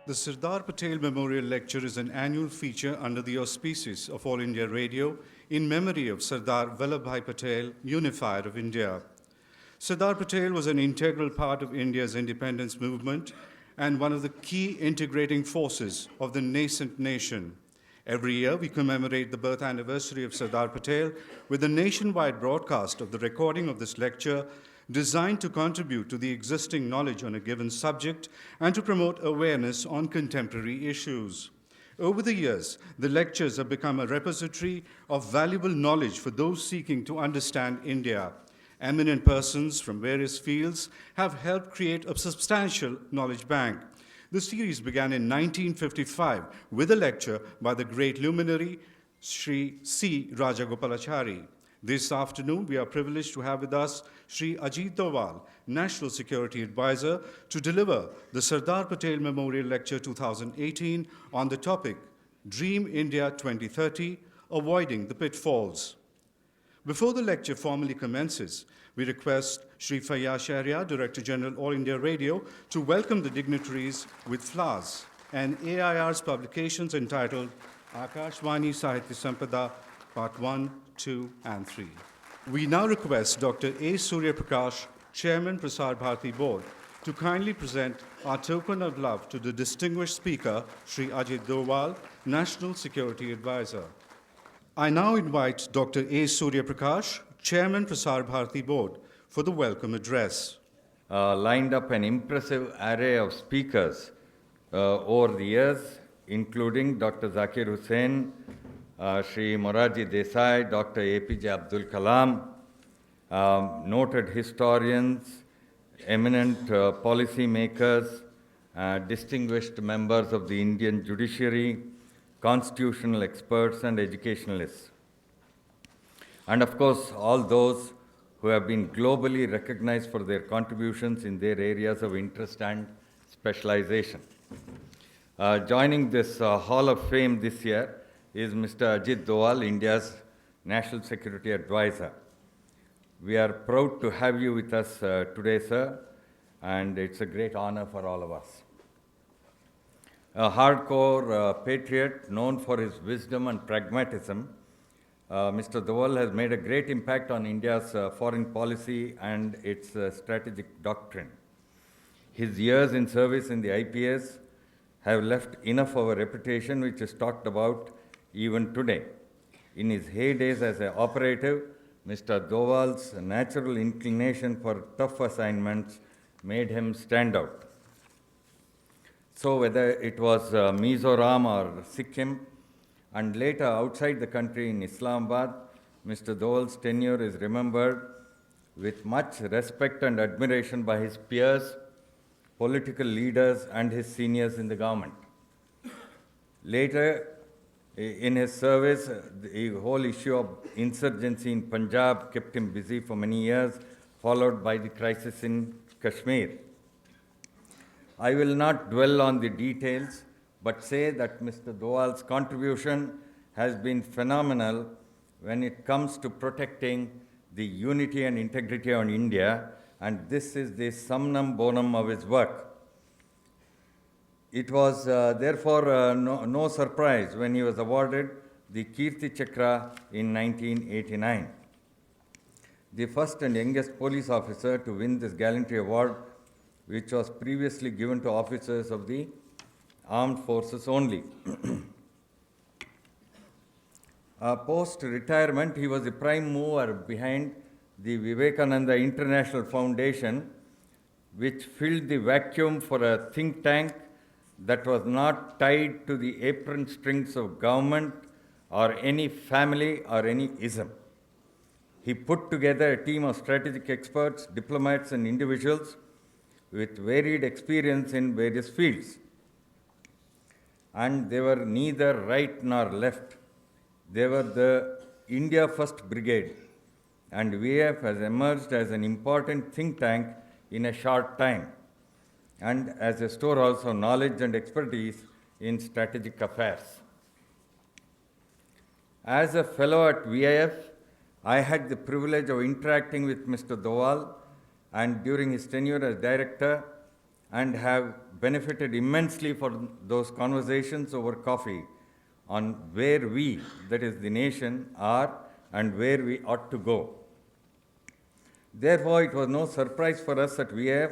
The Sardar Patel Memorial Lecture is an annual feature under the auspices of All India Radio in memory of Sardar Vallabhbhai Patel, Unifier of India. Sardar Patel was an integral part of India's independence movement and one of the key integrating forces of the nascent nation. Every year, we commemorate the birth anniversary of Sardar Patel with a nationwide broadcast of the recording of this lecture designed to contribute to the existing knowledge on a given subject and to promote awareness on contemporary issues. Over the years, the lectures have become a repository of valuable knowledge for those seeking to understand India. Eminent persons from various fields have helped create a substantial knowledge bank. The series began in 1955 with a lecture by the great luminary Shri C. Rajagopalachari. This afternoon, we are privileged to have with us Shri Ajit Doval, National Security Advisor, to deliver the Sardar Patel Memorial Lecture 2018 on the topic, Dream India 2030, Avoiding the Pitfalls. Before the lecture formally commences, we request Shri Fayyaz Shahryar, Director General, All India Radio, to welcome the dignitaries with flowers and AIR's publications entitled Akashvani Sahitya Sampada, Part 1, 2, and 3. We now request Dr. A. Surya Prakash, Chairman, Prasar Bharati Board, to kindly present our token of love to the distinguished speaker, Shri Ajit Doval, National Security Advisor. I now invite Dr. A. Surya Prakash, Chairman, Prasar Bharati Board, for the welcome address. Lined up an impressive array of speakers over the years, including Dr. Zakir Hussain, Shri Morarji Desai, Dr. APJ Abdul Kalam, noted historians, eminent policy makers, distinguished members of the Indian judiciary, constitutional experts and educationalists. And of course, all those who have been globally recognized for their contributions in their areas of interest and specialization. Joining this Hall of Fame this year is Mr. Ajit Doval, India's National Security Advisor. We are proud to have you with us today, sir, and it's a great honor for all of us. A hardcore patriot known for his wisdom and pragmatism, Mr. Doval has made a great impact on India's foreign policy and its strategic doctrine. His years in service in the IPS have left enough of a reputation which is talked about even today. In his heydays as an operative, Mr. Doval's natural inclination for tough assignments made him stand out. So whether it was Mizoram or Sikkim, and later outside the country in Islamabad, Mr. Doval's tenure is remembered with much respect and admiration by his peers, political leaders, and his seniors in the government. Later, in his service, the whole issue of insurgency in Punjab kept him busy for many years, followed by the crisis in Kashmir. I will not dwell on the details, but say that Mr. Doval's contribution has been phenomenal when it comes to protecting the unity and integrity of India, and this is the summum bonum of his work. It was therefore no surprise when he was awarded the Kirti Chakra in 1989. The first and youngest police officer to win this gallantry award, which was previously given to officers of the armed forces only. Post-retirement, he was the prime mover behind the Vivekananda International Foundation, which filled the vacuum for a think tank that was not tied to the apron strings of government or any family or any ism. He put together a team of strategic experts, diplomats, and individuals with varied experience in various fields. And they were neither right nor left. They were the India First Brigade, and VF has emerged as an important think tank in a short time, and as a storehouse of knowledge and expertise in strategic affairs. As a fellow at VIF, I had the privilege of interacting with Mr. Doval, and during his tenure as director, and have benefited immensely for those conversations over coffee on where we, that is the nation, are and where we ought to go. Therefore, it was no surprise for us at VF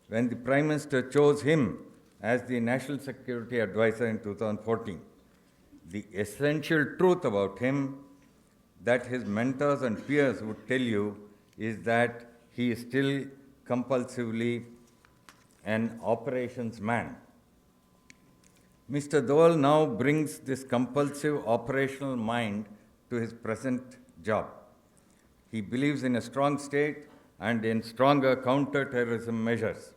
when the Prime Minister chose him as the National Security Advisor in 2014. The essential truth about him that his mentors and peers would tell you is that he is still compulsively an operations man. Mr. Doval now brings this compulsive operational mind to his present job. He believes in a strong state and in stronger counter-terrorism measures.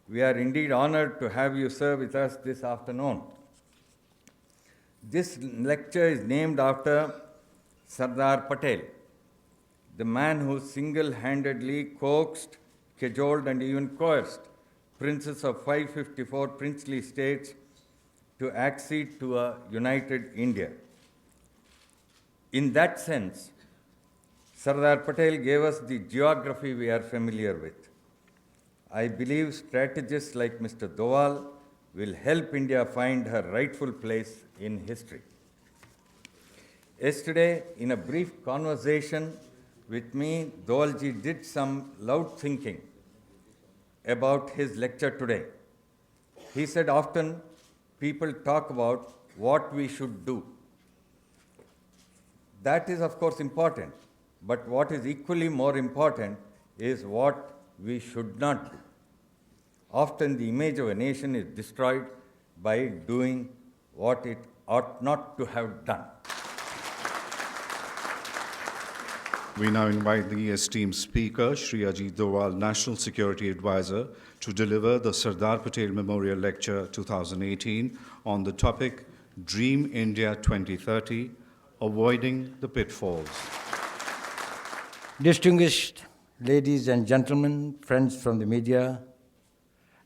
We are indeed honored to have you serve with us this afternoon. This lecture is named after Sardar Patel, the man who single-handedly coaxed, cajoled, and even coerced princes of 554 princely states to accede to a united India. In that sense, Sardar Patel gave us the geography we are familiar with. I believe strategists like Mr. Doval will help India find her rightful place in history. Yesterday, in a brief conversation with me, Dovalji did some loud thinking about his lecture today. He said often people talk about what we should do. That is, of course, important. But what is equally more important is what we should not do. Often the image of a nation is destroyed by doing what it ought not to have done. We now invite the esteemed speaker, Shri Ajit Doval, National Security Advisor, to deliver the Sardar Patel Memorial Lecture 2018 on the topic Dream India 2030, Avoiding the Pitfalls. Distinguished ladies and gentlemen, friends from the media,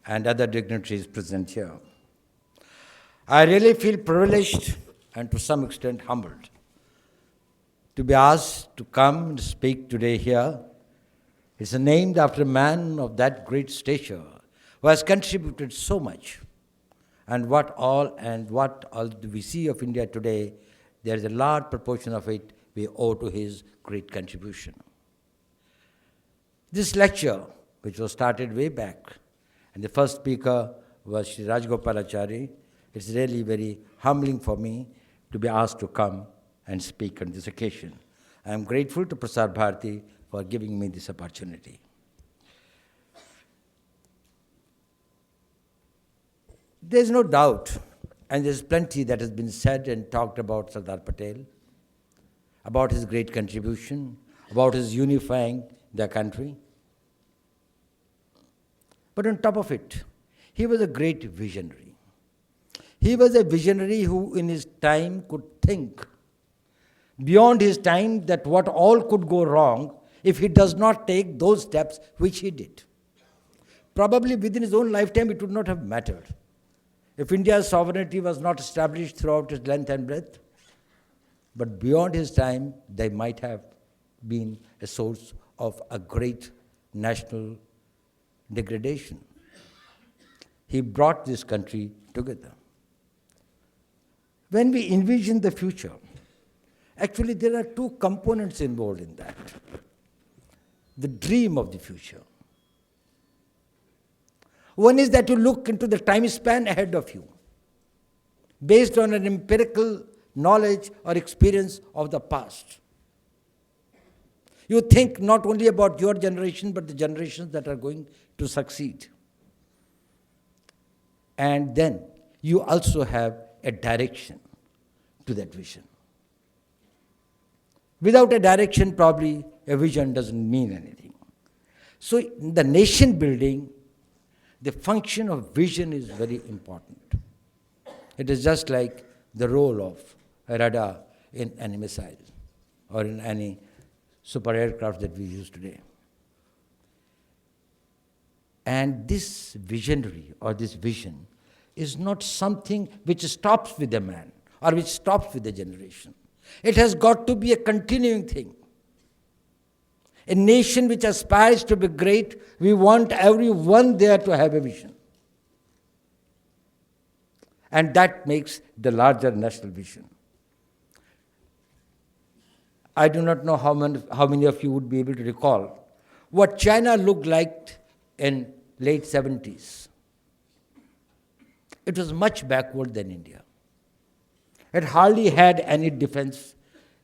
and other dignitaries present here, I really feel privileged and to some extent humbled to be asked to come and speak today here. It's named after a man of that great stature who has contributed so much. And what all do we see of India today, there is a large proportion of it we owe to his great contribution. This lecture, which was started way back, and the first speaker was Shri Rajgopalachari, it's really very humbling for me to be asked to come and speak on this occasion. I am grateful to Prasar Bharati for giving me this opportunity. There's no doubt, and there's plenty that has been said and talked about Sardar Patel, about his great contribution, about his unifying the country. But on top of it, he was a great visionary. He was a visionary who in his time could think beyond his time that what all could go wrong if he does not take those steps which he did. Probably within his own lifetime it would not have mattered. If India's sovereignty was not established throughout its length and breadth, but beyond his time, they might have been a source of a great national degradation. He brought this country together. When we envision the future, actually there are two components involved in that. The dream of the future. One is that you look into the time span ahead of you, based on an empirical knowledge or experience of the past. You think not only about your generation, but the generations that are going to succeed. And then you also have a direction to that vision. Without a direction, probably a vision doesn't mean anything. So in the nation building, the function of vision is very important. It is just like the role of a radar in any missile or in any super aircraft that we use today. And this visionary or this vision is not something which stops with a man or which stops with a generation. It has got to be a continuing thing. A nation which aspires to be great, we want everyone there to have a vision. And that makes the larger national vision. I do not know how many of you would be able to recall what China looked like in late 70s. It was much backward than India. It hardly had any defense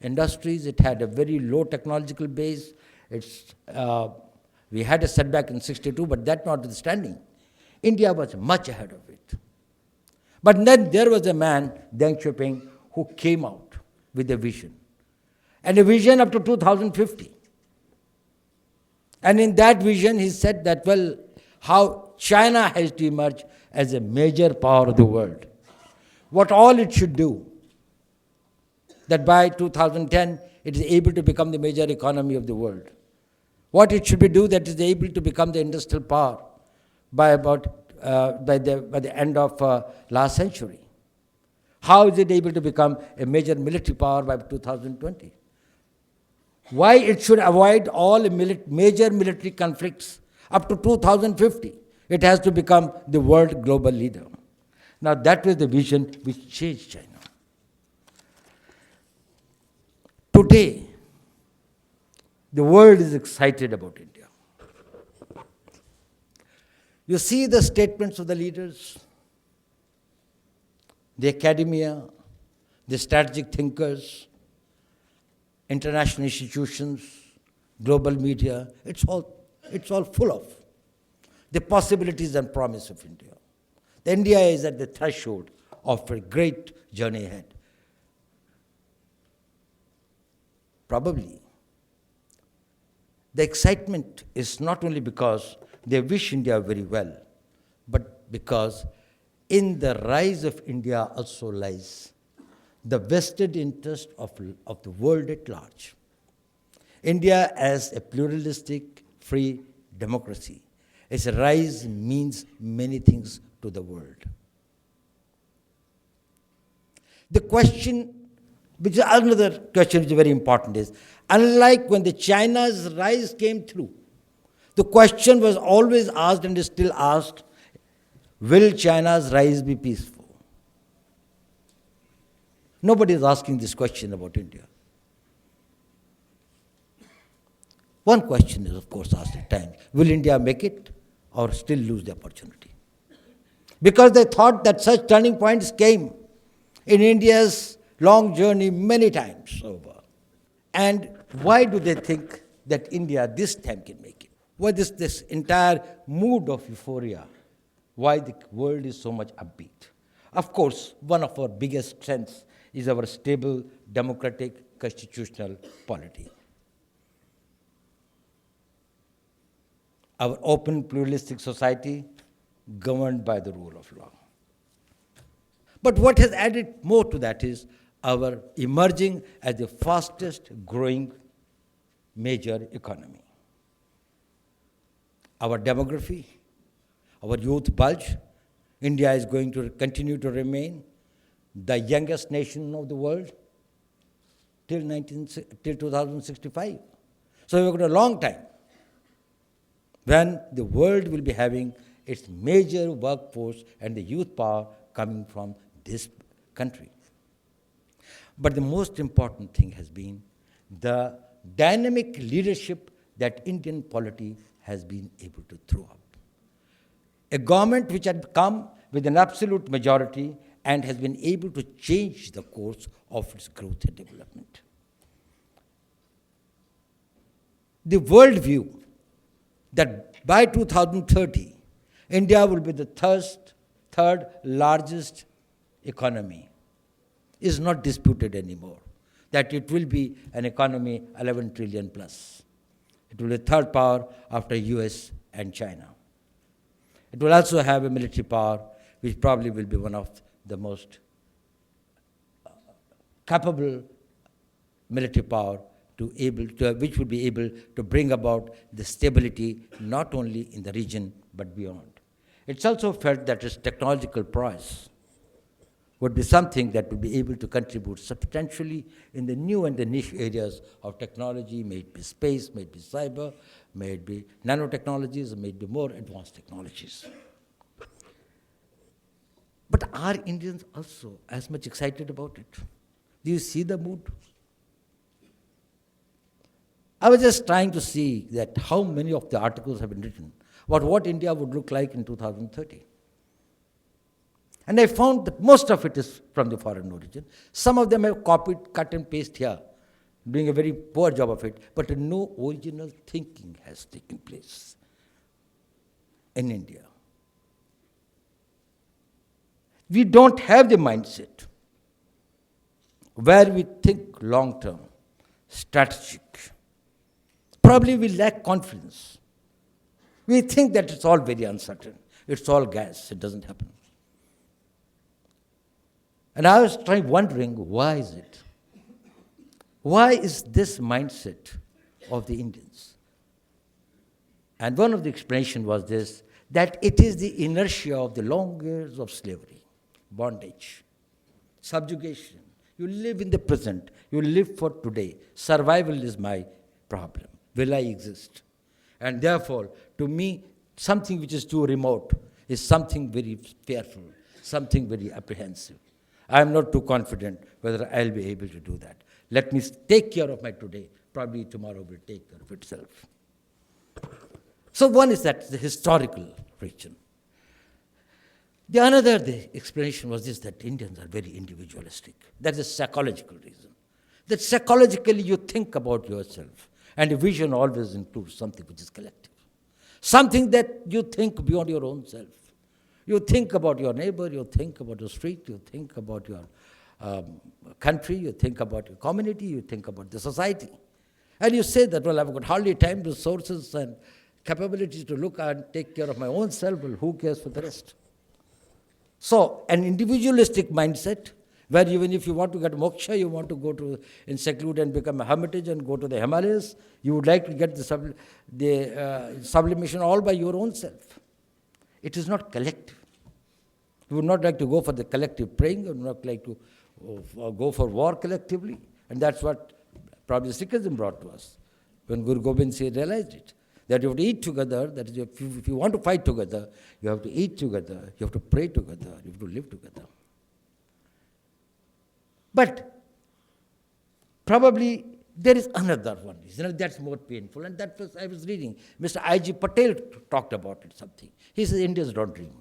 industries. It had a very low technological base. We had a setback in 62, but that notwithstanding, India was much ahead of it. But then there was a man, Deng Xiaoping, who came out with a vision. And a vision up to 2050. And in that vision, he said that, well, how China has to emerge as a major power of the world. What all it should do, that by 2010, it is able to become the major economy of the world. What it should be do that is able to become the industrial power by the end of last century. How is it able to become a major military power by 2020? Why it should avoid all major military conflicts up to 2050. It has to become the world global leader. Now that was the vision which changed China. Today, the world is excited about India. You see the statements of the leaders, the academia, the strategic thinkers, international institutions, global media, it's all full of the possibilities and promise of India. India is at the threshold of a great journey ahead. Probably, the excitement is not only because they wish India very well, but because in the rise of India also lies the vested interest of the world at large. India as a pluralistic, free democracy, its rise means many things to the world. The question, which is another question which is very important, is unlike when the China's rise came through, the question was always asked and is still asked, will China's rise be peaceful? Nobody is asking this question about India. One question is, of course, asked at times, will India make it or still lose the opportunity? Because they thought that such turning points came in India's long journey many times over. And why do they think that India this time can make it? Why this entire mood of euphoria? Why the world is so much upbeat? Of course, one of our biggest strengths is our stable, democratic, constitutional polity. Our open, pluralistic society governed by the rule of law. But what has added more to that is our emerging as the fastest growing major economy. Our demography, our youth bulge, India is going to continue to remain the youngest nation of the world till 2065. So we've got a long time when the world will be having its major workforce and the youth power coming from this country. But the most important thing has been the dynamic leadership that Indian polity has been able to throw up. A government which had come with an absolute majority and has been able to change the course of its growth and development. The world view that by 2030, India will be the third largest economy is not disputed anymore. That it will be an economy 11 trillion plus. It will be the third power after US and China. It will also have a military power, which probably will be one of the most capable military power which will be able to bring about the stability not only in the region but beyond. It's also felt that its technological prowess would be something that would be able to contribute substantially in the new and the niche areas of technology, may it be space, may it be cyber, may it be nanotechnologies, may it be more advanced technologies. But are Indians also as much excited about it? Do you see the mood? I was just trying to see that how many of the articles have been written about what India would look like in 2030. And I found that most of it is from the foreign origin. Some of them have copied, cut and paste here, doing a very poor job of it, but no original thinking has taken place in India. We don't have the mindset where we think long-term, strategic. Probably we lack confidence. We think that it's all very uncertain. It's all gas. It doesn't happen. And I was wondering, why is it? Why is this mindset of the Indians? And one of the explanations was this, that it is the inertia of the long years of slavery, bondage, subjugation. You live in the present. You live for today. Survival is my problem. Will I exist? And therefore, to me, something which is too remote is something very fearful, something very apprehensive. I am not too confident whether I'll be able to do that. Let me take care of my today. Probably tomorrow will take care of itself. So one is that, the historical region. The explanation was this, that Indians are very individualistic. That's a psychological reason. That psychologically you think about yourself. And a vision always includes something which is collective. Something that you think beyond your own self. You think about your neighbor, you think about your street, you think about your country, you think about your community, you think about the society. And you say that, well, I've got hardly time, resources, and capabilities to look and take care of my own self. Well, who cares for the rest? So, an individualistic mindset, where even if you want to get moksha, you want to go to in seclude and become a hermitage and go to the Himalayas, you would like to get the sublimation all by your own self. It is not collective. You would not like to go for the collective praying, you would not like to go for war collectively. And that's what probably Sikhism brought to us, when Guru Gobind Singh realized it. That you have to eat together, that is, if you want to fight together, you have to eat together, you have to pray together, you have to live together. But probably there is another one reason that's more painful, and that was, I was reading, Mr. Ajit Patel talked about it something. He says Indians don't dream.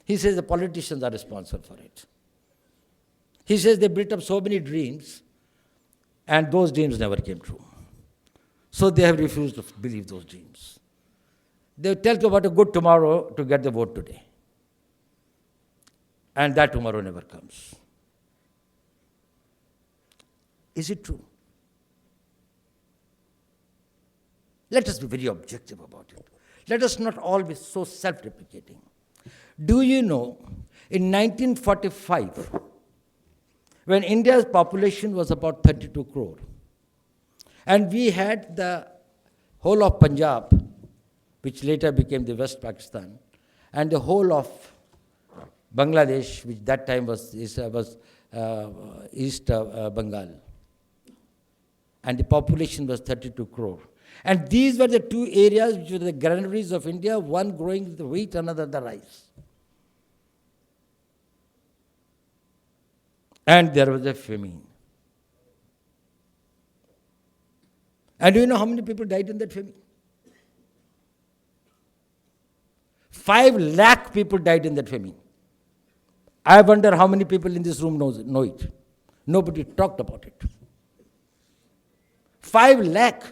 He says the politicians are responsible for it. He says they built up so many dreams, and those dreams never came true. So they have refused to believe those dreams. They tell you about a good tomorrow to get the vote today. And that tomorrow never comes. Is it true? Let us be very objective about it. Let us not all be so self-deprecating. Do you know, in 1945, when India's population was about 32 crore, and we had the whole of Punjab, which later became the West Pakistan, and the whole of Bangladesh, which that time was East Bengal, and the population was 32 crore. And these were the two areas which were the granaries of India, one growing the wheat, another the rice. And there was a famine. And do you know how many people died in that famine? 5 lakh people died in that famine. I wonder how many people in this room know it. Nobody talked about it. 5 lakh.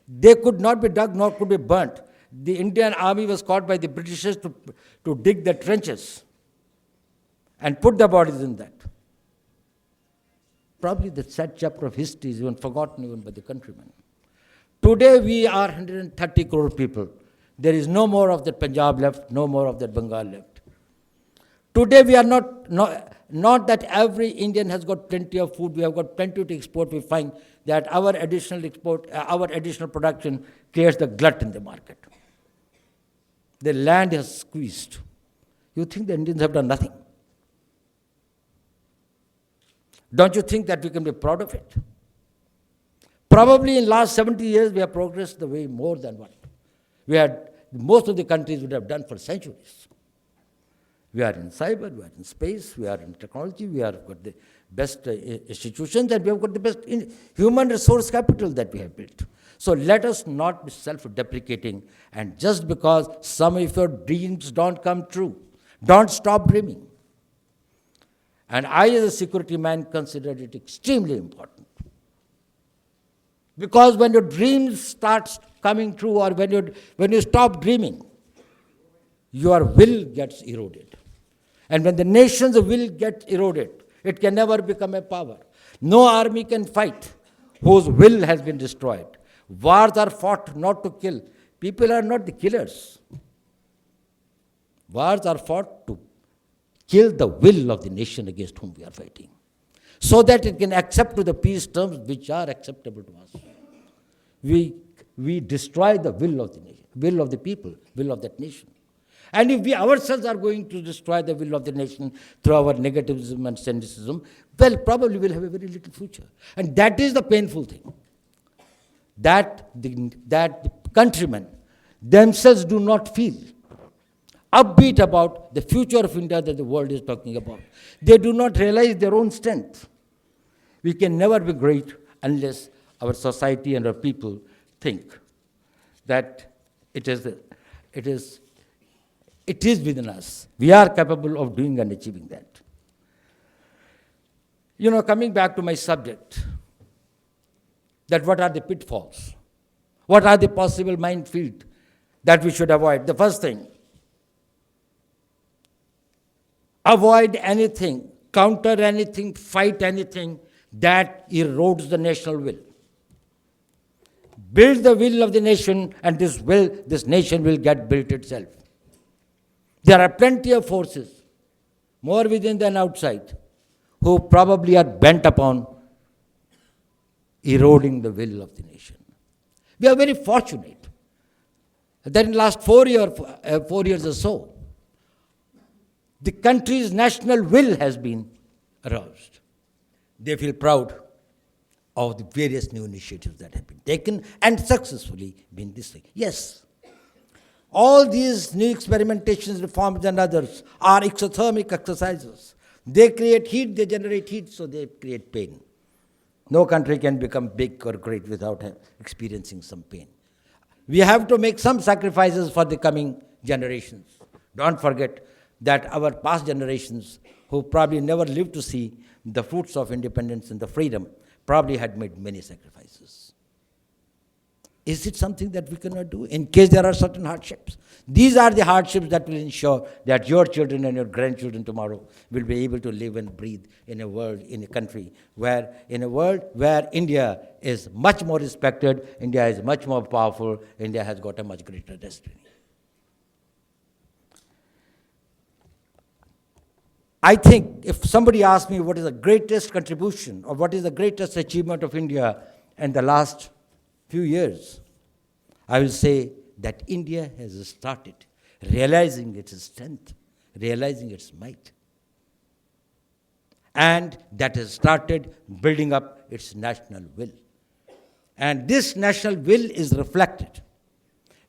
They could not be dug, nor could be burnt. The Indian army was caught by the Britishers to dig the trenches and put the bodies in that. Probably the sad chapter of history is even forgotten even by the countrymen. Today we are 130 crore people. There is no more of that Punjab left, no more of that Bengal left. Today we are not that every Indian has got plenty of food, we have got plenty to export. We find that our additional production creates the glut in the market. The land has squeezed. You think the Indians have done nothing? Don't you think that we can be proud of it? Probably in last 70 years, we have progressed the way more than what most of the countries would have done for centuries. We are in cyber, we are in space, we are in technology, we have got the best institutions, and we have got the best human resource capital that we have built. So let us not be self-deprecating, and just because some of your dreams don't come true, don't stop dreaming. And I, as a security man, consider it extremely important. Because when your dreams start coming true, or when you stop dreaming, your will gets eroded. And when the nation's will gets eroded, it can never become a power. No army can fight whose will has been destroyed. Wars are fought not to kill. People are not the killers. Wars are fought to kill the will of the nation against whom we are fighting, so that it can accept to the peace terms which are acceptable to us. We destroy the will of the nation, will of the people, will of that nation. And if we ourselves are going to destroy the will of the nation through our negativism and cynicism, well, probably we'll have a very little future. And that is the painful thing, that the countrymen themselves do not feel upbeat about the future of India that the world is talking about. They do not realize their own strength. We can never be great unless our society and our people think that it is within us. We are capable of doing and achieving that. Coming back to my subject, that what are the pitfalls? What are the possible minefields that we should avoid? The first thing, avoid anything, counter anything, fight anything that erodes the national will. Build the will of the nation, and this nation will get built itself. There are plenty of forces, more within than outside, who probably are bent upon eroding the will of the nation. We are very fortunate that in the last 4 years or so, the country's national will has been aroused. They feel proud of the various new initiatives that have been taken and successfully been this thing. Yes, all these new experimentations, reforms and others are exothermic exercises. They create heat, they generate heat, so they create pain. No country can become big or great without experiencing some pain. We have to make some sacrifices for the coming generations. Don't forget that our past generations, who probably never lived to see the fruits of independence and the freedom, probably had made many sacrifices. Is it something that we cannot do in case there are certain hardships? These are the hardships that will ensure that your children and your grandchildren tomorrow will be able to live and breathe in a country where India is much more respected, India is much more powerful, India has got a much greater destiny. I think if somebody asks me what is the greatest contribution or what is the greatest achievement of India in the last few years, I will say that India has started realizing its strength, realizing its might. And that has started building up its national will. And this national will is reflected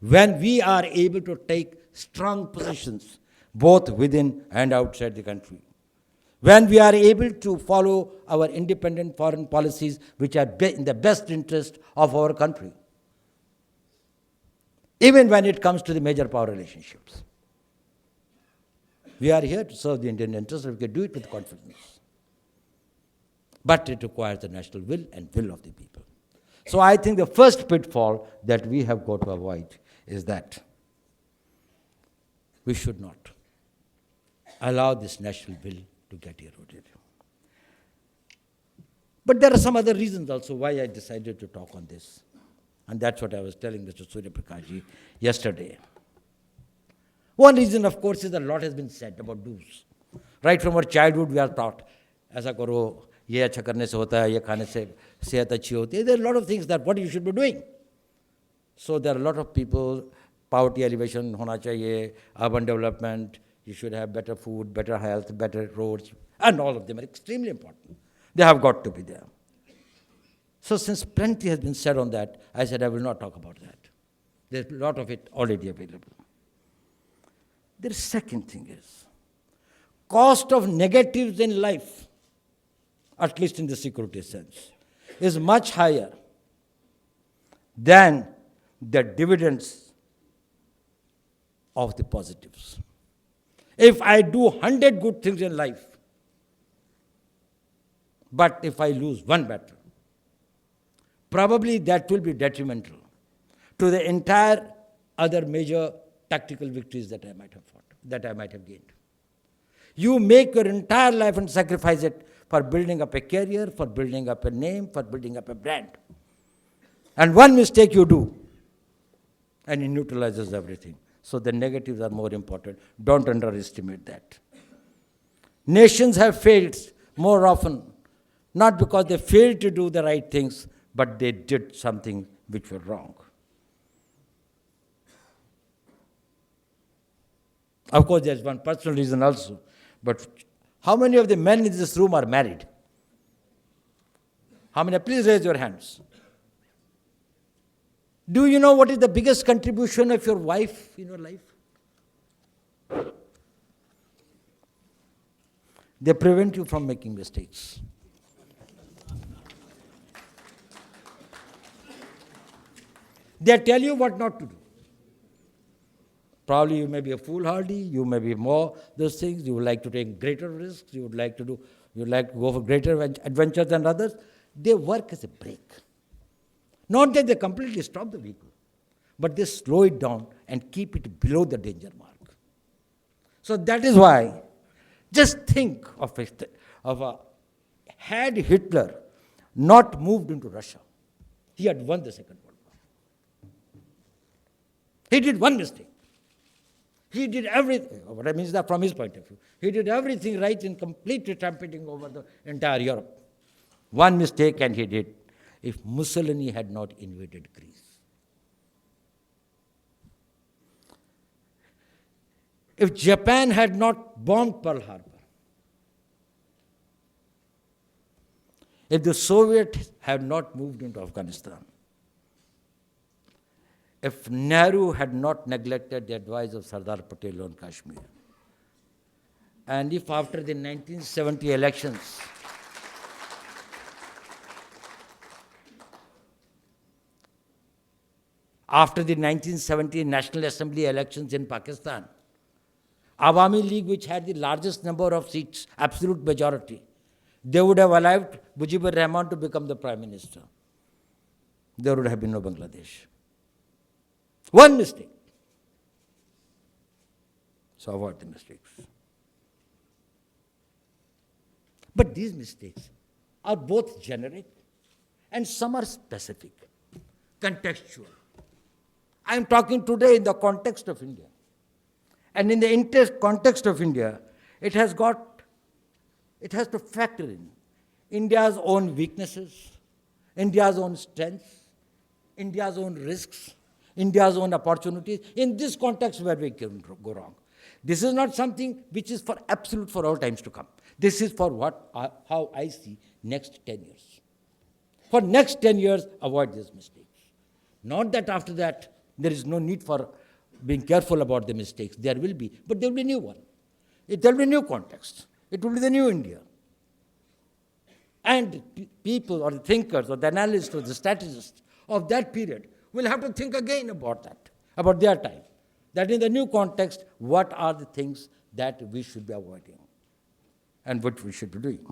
when we are able to take strong positions both within and outside the country. When we are able to follow our independent foreign policies which are in the best interest of our country, even when it comes to the major power relationships. We are here to serve the Indian interest, and we can do it with confidence. But it requires the national will and will of the people. So I think the first pitfall that we have got to avoid is that we should not allow this national will to get eroded. But there are some other reasons also why I decided to talk on this. And that's what I was telling Mr. Surya Prakashji yesterday. One reason, of course, is that a lot has been said about do's. Right from our childhood, we are taught, ऐसा करो, ये अच्छा करने से होता है, ये खाने से सेहत अच्छी होती है. There are a lot of things that what you should be doing. So there are a lot of people, poverty elevation होना चाहिए, urban development, you should have better food, better health, better roads, and all of them are extremely important. They have got to be there. So since plenty has been said on that, I said I will not talk about that. There's a lot of it already available. The second thing is, cost of negatives in life, at least in the security sense, is much higher than the dividends of the positives. If I do 100 good things in life, but if I lose one battle, probably that will be detrimental to the entire other major tactical victories that I might have fought, that I might have gained. You make your entire life and sacrifice it for building up a career, for building up a name, for building up a brand. And one mistake you do, and it neutralizes everything. So the negatives are more important. Don't underestimate that. Nations have failed more often, not because they failed to do the right things, but they did something which were wrong. Of course, there's one personal reason also. But how many of the men in this room are married? How many? Please raise your hands. Do you know what is the biggest contribution of your wife in your life? They prevent you from making mistakes. They tell you what not to do. Probably you may be a foolhardy, you may be more those things, you would like to take greater risks, you would like to go for greater adventures than others. They work as a brake. Not that they completely stop the vehicle, but they slow it down and keep it below the danger mark. So that is why, just think had Hitler not moved into Russia, he had won the Second World War. He did one mistake. He did everything, what I mean is that from his point of view, he did everything right in completely trumpeting over the entire Europe. One mistake and he did. If Mussolini had not invaded Greece. If Japan had not bombed Pearl Harbor. If the Soviets had not moved into Afghanistan. If Nehru had not neglected the advice of Sardar Patel on Kashmir, and if after the 1970 elections, after the 1970 National Assembly elections in Pakistan, Awami League, which had the largest number of seats, absolute majority, they would have allowed Mujibur Rahman to become the Prime Minister. There would have been no Bangladesh. One mistake. So avoid the mistakes. But these mistakes are both generic and some are specific, contextual. I am talking today in the context of India. And in the context of India, it has to factor in India's own weaknesses, India's own strengths, India's own risks, India's own opportunities, in this context where we can go wrong. This is not something which is for absolute for all times to come. This is for how I see next 10 years. For next 10 years, avoid these mistakes. Not that after that, there is no need for being careful about the mistakes. There will be, but there will be a new one. There will be a new context. It will be the new India. And people or the thinkers or the analysts or the strategists of that period will have to think again about that, about their time. That in the new context, what are the things that we should be avoiding and what we should be doing.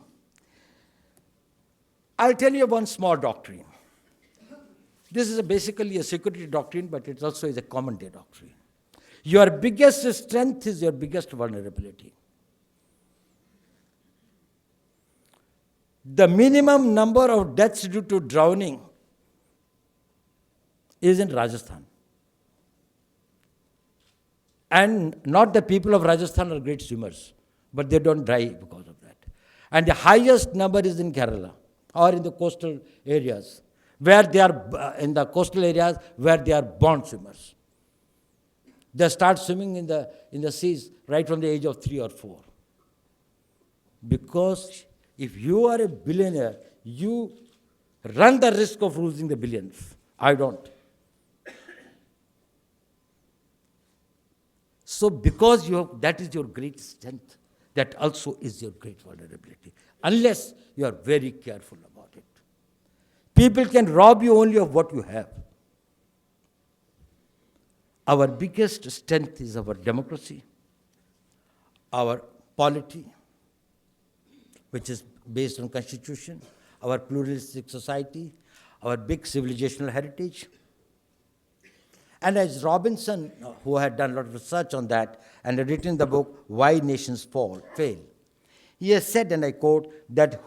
I'll tell you one small doctrine. This is basically a security doctrine, but it also is a common day doctrine. Your biggest strength is your biggest vulnerability. The minimum number of deaths due to drowning is in Rajasthan. And not the people of Rajasthan are great swimmers, but they don't die because of that. And the highest number is in Kerala or in the coastal areas, where they are in the coastal areas where they are born swimmers. They start swimming in the seas right from the age of 3 or 4. Because If you are a billionaire, you run the risk of losing the billions. I don't. So because that is your great strength, that also is your great vulnerability, unless you are very careful about it. People can rob you only of what you have. Our biggest strength is our democracy, our polity, which is based on constitution, our pluralistic society, our big civilizational heritage. And as Robinson, who had done a lot of research on that and had written the book, Why Nations Fail, he has said, and I quote, that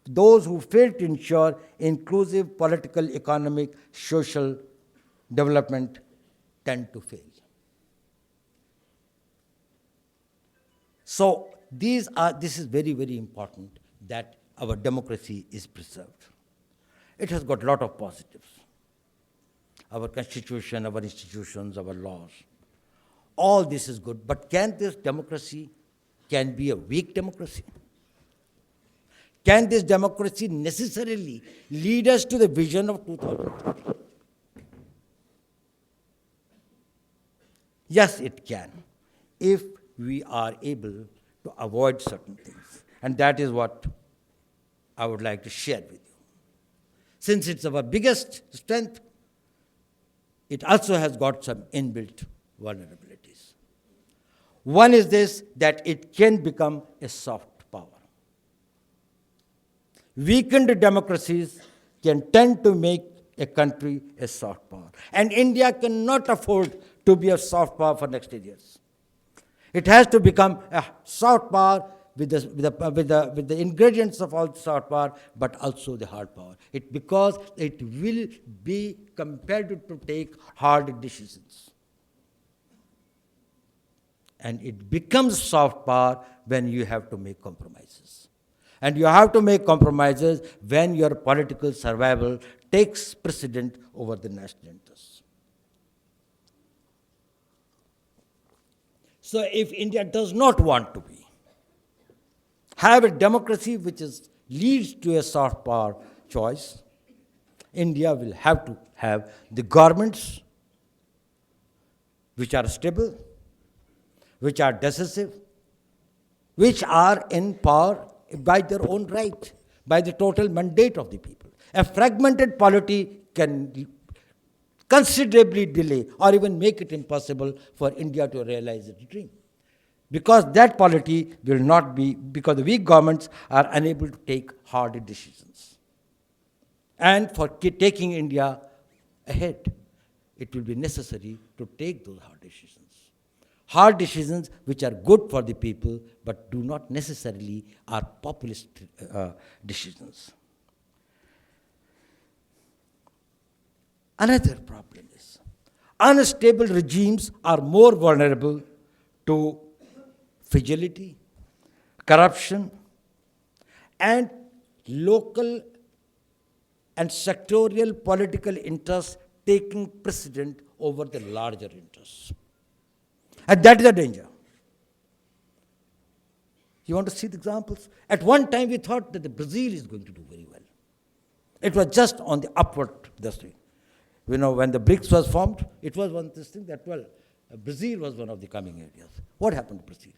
those who fail to ensure inclusive political, economic, social development tend to fail. So this is very, very important that our democracy is preserved. It has got a lot of positives. Our constitution, our institutions, our laws, all this is good. But can this democracy be a weak democracy? Can this democracy necessarily lead us to the vision of 2030? Yes, it can, if we are able to avoid certain things. And that is what I would like to share with you. Since it's our biggest strength, it also has got some inbuilt vulnerabilities. One is this, that it can become a soft power. Weakened democracies can tend to make a country a soft power. And India cannot afford to be a soft power for next 10 years. It has to become a soft power with the ingredients of all soft power, but also the hard power. Because it will be compelled to take hard decisions. And it becomes soft power when you have to make compromises. And you have to make compromises when your political survival takes precedent over the national interests. So if India does not want to have a democracy which leads to a soft power choice, India will have to have the governments which are stable, which are decisive, which are in power by their own right, by the total mandate of the people. A fragmented polity can considerably delay or even make it impossible for India to realize its dream. Because that polity will not be, because the weak governments are unable to take hard decisions. And for taking India ahead, it will be necessary to take those hard decisions. Hard decisions which are good for the people, but do not necessarily are populist decisions. Another problem is, unstable regimes are more vulnerable to fragility, corruption, and local and sectorial political interests taking precedent over the larger interests. And that is a danger. You want to see the examples? At one time we thought that Brazil is going to do very well. It was just on the upward trajectory. When the BRICS was formed, it was one this thing that, Brazil was one of the coming areas. What happened to Brazil?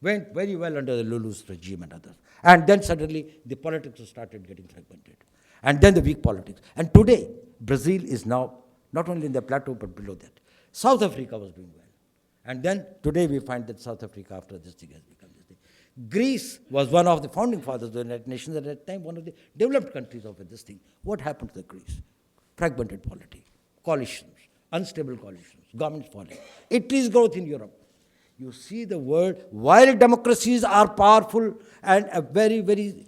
Went very well under the Lulu's regime and others. And then suddenly the politics started getting fragmented. And then the weak politics. And today, Brazil is now not only in the plateau, but below that. South Africa was doing well. And then today we find that South Africa, after this thing, has become this thing. Greece was one of the founding fathers of the United Nations at that time, one of the developed countries of this thing. What happened to the Greece? Fragmented polity, coalitions, unstable coalitions, governments falling. Italy's growth in Europe. You see the world, while democracies are powerful and a very, very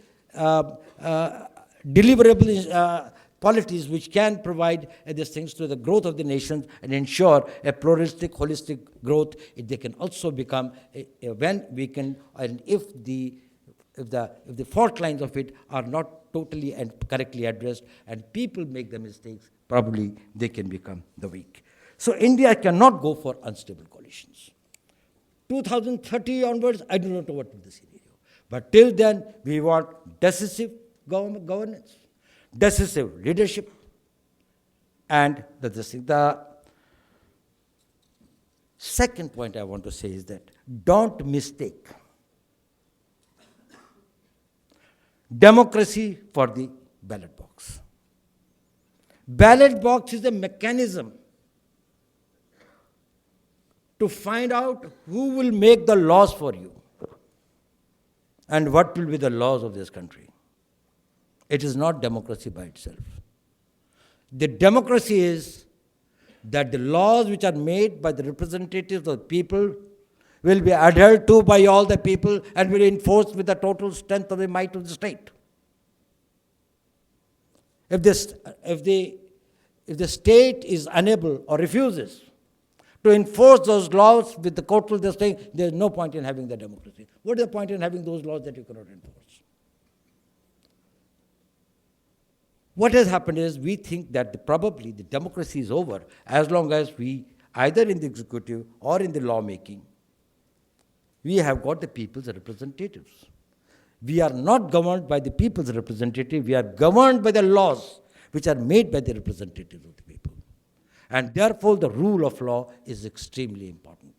deliverable polities which can provide these things to the growth of the nations and ensure a pluralistic, holistic growth, they can also become, when we can, and if the fault lines of it are not totally and correctly addressed and people make the mistakes, probably they can become the weak. So India cannot go for unstable coalitions. 2030 onwards, I do not know what will be the scenario. But till then, we want decisive governance, decisive leadership, and the second point I want to say is that don't mistake democracy for the ballot box. Ballot box is a mechanism to find out who will make the laws for you and what will be the laws of this country. It is not democracy by itself. The democracy is that the laws which are made by the representatives of the people will be adhered to by all the people and will be enforced with the total strength of the might of the state. If the state is unable or refuses to enforce those laws with the total strength, there is no point in having the democracy. What is the point in having those laws that you cannot enforce? What has happened is we think that probably the democracy is over as long as we, either in the executive or in the lawmaking, we have got the people's representatives. We are not governed by the people's representative, we are governed by the laws which are made by the representatives of the people. And therefore the rule of law is extremely important.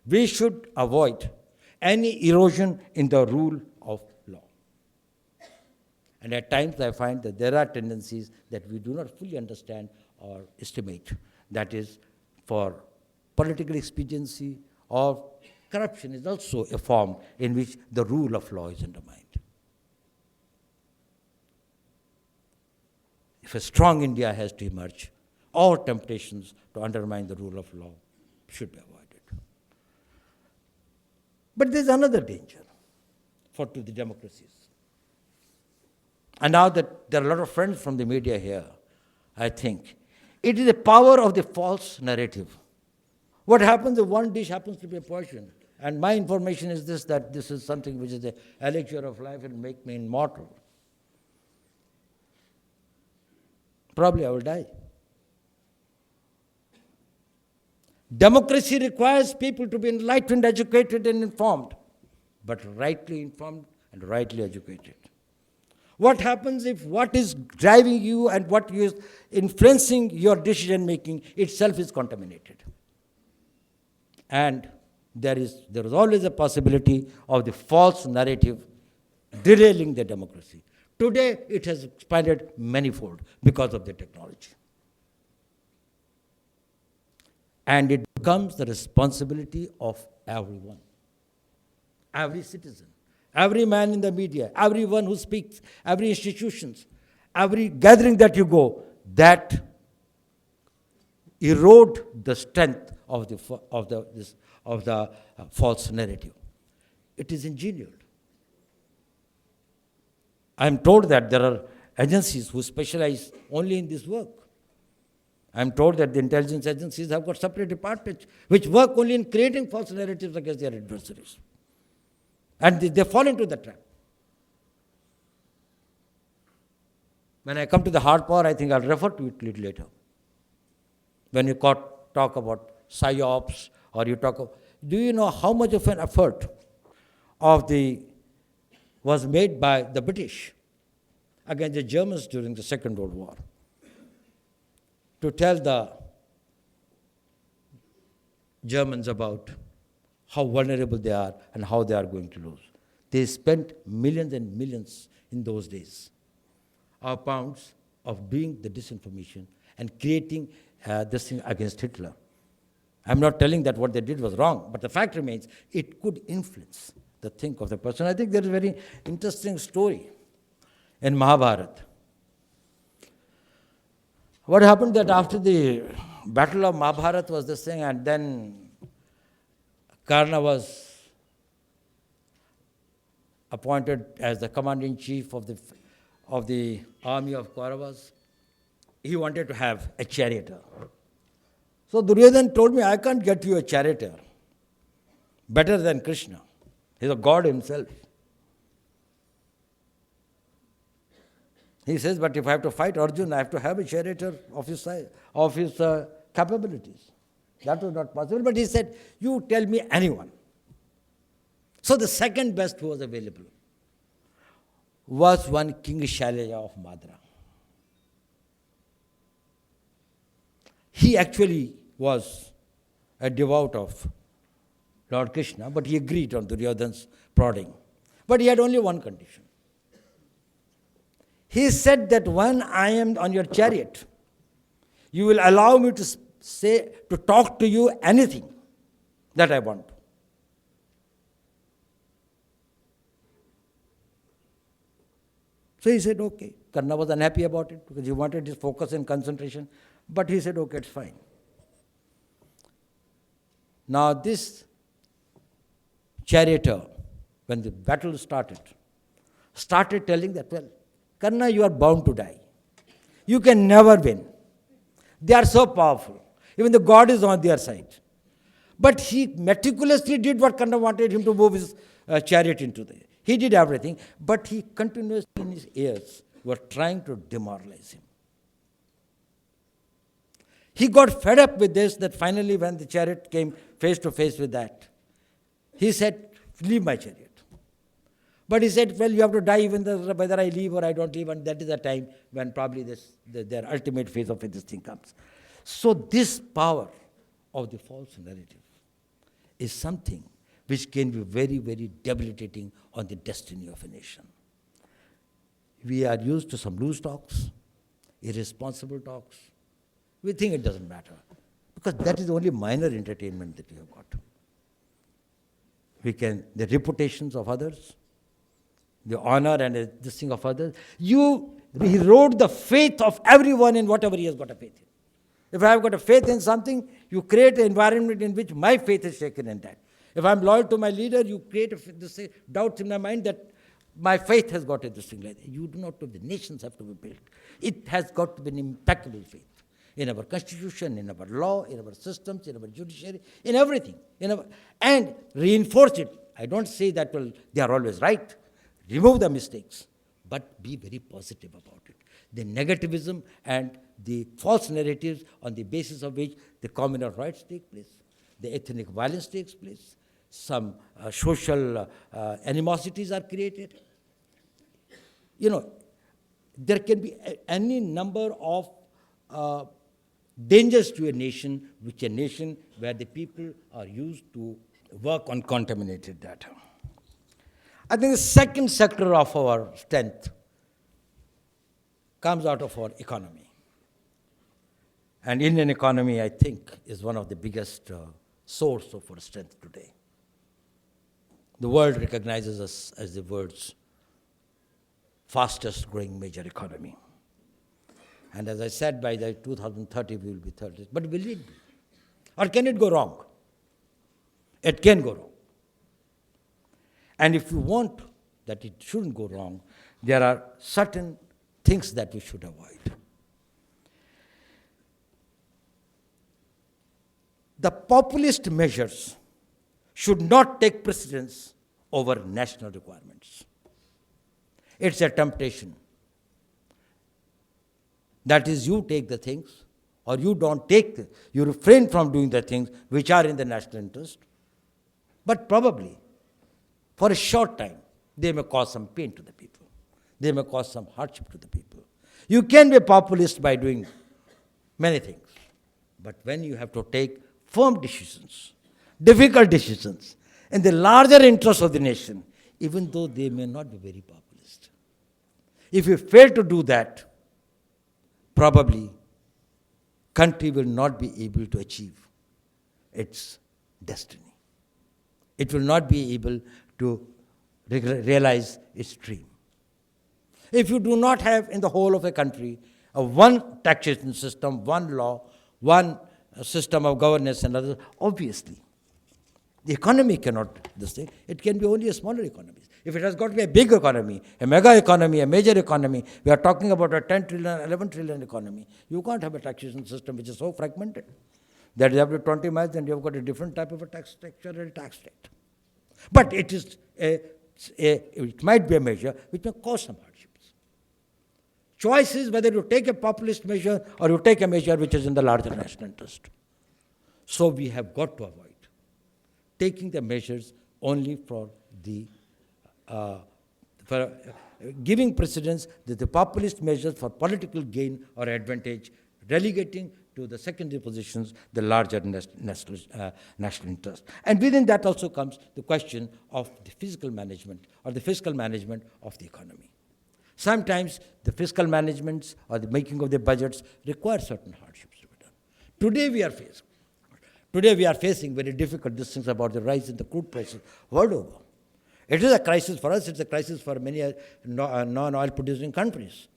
We should avoid any erosion in the rule of law. And at times I find that there are tendencies that we do not fully understand or estimate. That is, for political expediency or corruption is also a form in which the rule of law is undermined. If a strong India has to emerge, all temptations to undermine the rule of law should be avoided. But there's another danger to the democracies. And now that there are a lot of friends from the media here, I think, it is the power of the false narrative. What happens if one dish happens to be a Persian? And my information is this, that this is something which is a elixir of life and make me immortal. Probably I will die. Democracy requires people to be enlightened, educated, and informed, but rightly informed and rightly educated. What happens if what is driving you and what is influencing your decision making itself is contaminated? And there is always a possibility of the false narrative derailing the democracy. Today, it has expanded manifold because of the technology. And it becomes the responsibility of everyone, every citizen, every man in the media, everyone who speaks, every institutions, every gathering that you go, that erode the strength of the false narrative. It is engineered. I am told that there are agencies who specialize only in this work. I am told that the intelligence agencies have got separate departments which work only in creating false narratives against their adversaries. And they fall into the trap. When I come to the hard power, I think I'll refer to it a little later. When you talk about psyops, or you talk of, do you know how much of an effort was made by the British against the Germans during the Second World War to tell the Germans about how vulnerable they are and how they are going to lose. They spent millions and millions in those days of pounds of doing the disinformation and creating this thing against Hitler. I'm not telling that what they did was wrong, but the fact remains it could influence the think of the person. I think there is a very interesting story in Mahabharata. What happened that after the Battle of Mahabharata was this thing, and then Karna was appointed as the commander-in-chief of the army of Kauravas. He wanted to have a charioteer. So Duryodhana told me, I can't get you a charioteer better than Krishna. He's a god himself. He says, but if I have to fight Arjuna, I have to have a charioteer of his capabilities. That was not possible. But he said, you tell me anyone. So the second best was available was one King Shailya of Madra. He actually was a devout of Lord Krishna, but he agreed on Duryodhana's prodding. But he had only one condition. He said that when I am on your chariot, you will allow me to talk to you anything that I want. So he said, okay. Karna was unhappy about it because he wanted his focus and concentration. But he said, okay, it's fine. Now this charioteer, when the battle started telling that, well, Karna, you are bound to die. You can never win. They are so powerful. Even the God is on their side. But he meticulously did what Karna wanted him to move his chariot into the. He did everything, but he continuously in his ears were trying to demoralize him. He got fed up with this that finally when the chariot came face to face with that, he said, leave my chariot. But he said, well, you have to die even whether I leave or I don't leave, and that is the time when probably their ultimate phase of this thing comes. So this power of the false narrative is something which can be very, very debilitating on the destiny of a nation. We are used to some loose talks, irresponsible talks. We think it doesn't matter, because that is the only minor entertainment that we have got. The reputations of others, the honor and this thing of others. You erode the faith of everyone in whatever he has got a faith in. If I have got a faith in something, you create an environment in which my faith is shaken in that. If I'm loyal to my leader, you create this doubts in my mind that my faith has got this thing like that. You do not know. The nations have to be built. It has got to be an impeccable faith in our constitution, in our law, in our systems, in our judiciary, in everything. And reinforce it. I don't say that, well, they are always right. Remove the mistakes, but be very positive about it. The negativism and the false narratives on the basis of which the communal rights take place, the ethnic violence takes place, some social animosities are created. There can be any number of dangers to a nation where the people are used to work on contaminated data. I think the second sector of our strength comes out of our economy. And Indian economy, I think, is one of the biggest source of our strength today. The world recognizes us as the world's fastest growing major economy. And as I said, by the 2030, we will be 30. But will it be? Or can it go wrong? It can go wrong. And if you want that it shouldn't go wrong, there are certain things that we should avoid. The populist measures should not take precedence over national requirements. It's a temptation. That is, you take the things, or you don't take you refrain from doing the things which are in the national interest, but probably for a short time, they may cause some pain to the people. They may cause some hardship to the people. You can be populist by doing many things, but when you have to take firm decisions, difficult decisions, in the larger interest of the nation, even though they may not be very populist, if you fail to do that, probably country will not be able to achieve its destiny. It will not be able to realize its dream. If you do not have in the whole of a country a one taxation system, one law, one system of governance and others, obviously the economy cannot this thing. It can be only a smaller economy. If it has got to be a big economy, a mega economy, a major economy, we are talking about a 10 trillion, 11 trillion economy. You can't have a taxation system which is so fragmented that you have to 20 miles and you have got a different type of a tax structure and a tax rate. But it is it might be a measure which may cause some hardships. Choice is whether you take a populist measure or you take a measure which is in the larger national interest. So we have got to avoid taking the measures only for the giving precedence to the populist measures for political gain or advantage, relegating to the secondary positions the larger national interest. And within that also comes the question of the physical management or the fiscal management of the economy. Sometimes the fiscal managements or the making of the budgets require certain hardships to be done. Today we are facing very difficult things about the rise in the crude prices world over. It is a crisis for us, it's a crisis for many non-oil producing countries.